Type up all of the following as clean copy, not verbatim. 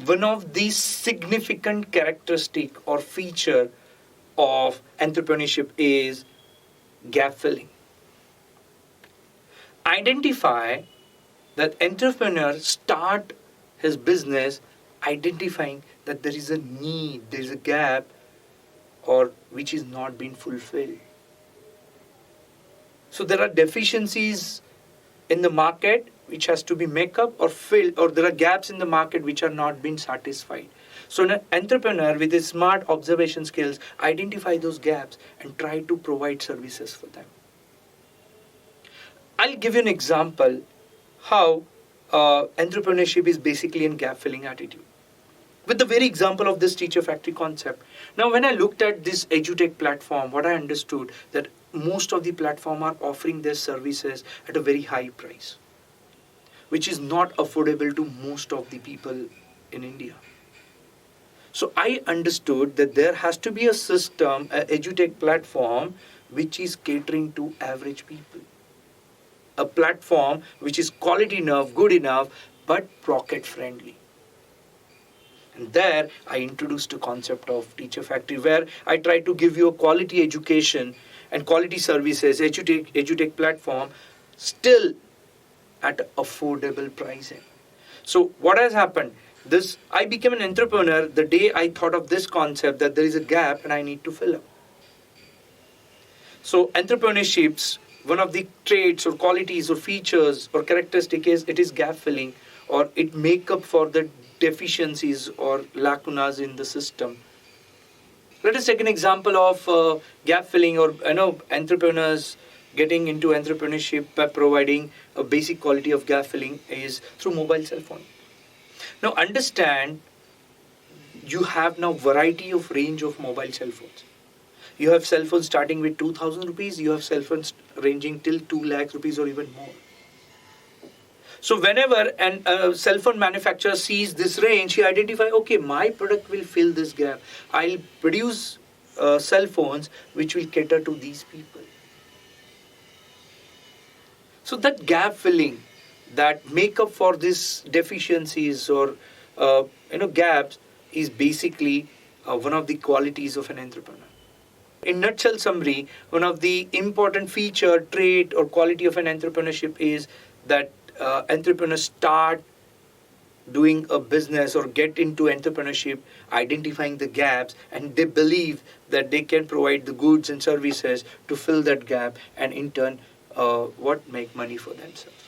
one of the significant characteristic or feature of entrepreneurship is gap filling. Identify that entrepreneur start his business identifying that there is a need, there is a gap, or which is not being fulfilled. So there are deficiencies in the market which has to be make up or filled, or there are gaps in the market which are not being satisfied. So an entrepreneur with his smart observation skills identify those gaps and try to provide services for them. I'll give you an example how entrepreneurship is basically a gap filling attitude. With the very example of this teacher factory concept. Now when I looked at this edutech platform, what I understood that most of the platform are offering their services at a very high price, which is not affordable to most of the people in India. So I understood that there has to be a system, an edutech platform, which is catering to average people. A platform which is quality enough, good enough, but pocket friendly. And there I introduced the concept of teacher factory, where I try to give you a quality education and quality services, edutech platform, still at affordable pricing. So what has happened? I became an entrepreneur the day I thought of this concept that there is a gap and I need to fill up. So entrepreneurships, one of the traits or qualities or features or characteristic is it is gap filling, or it make up for the deficiencies or lacunas in the system. Let us take an example of gap filling, or entrepreneurs getting into entrepreneurship by providing a basic quality of gap filling is through mobile cell phone. Now understand, you have now variety of range of mobile cell phones. You have cell phones starting with 2,000 rupees, you have cell phones ranging till 2 lakh rupees or even more. So whenever a cell phone manufacturer sees this range, he identifies, okay, my product will fill this gap. I'll produce cell phones which will cater to these people. So that gap filling, that make up for these deficiencies or gaps is basically one of the qualities of an entrepreneur. In nutshell summary, one of the important feature, trait or quality of an entrepreneurship is that entrepreneurs start doing a business or get into entrepreneurship, identifying the gaps, and they believe that they can provide the goods and services to fill that gap, and in turn, make money for themselves.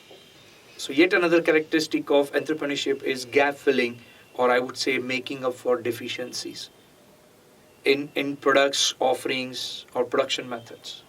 So yet another characteristic of entrepreneurship is gap filling, or I would say making up for deficiencies in products, offerings, or production methods.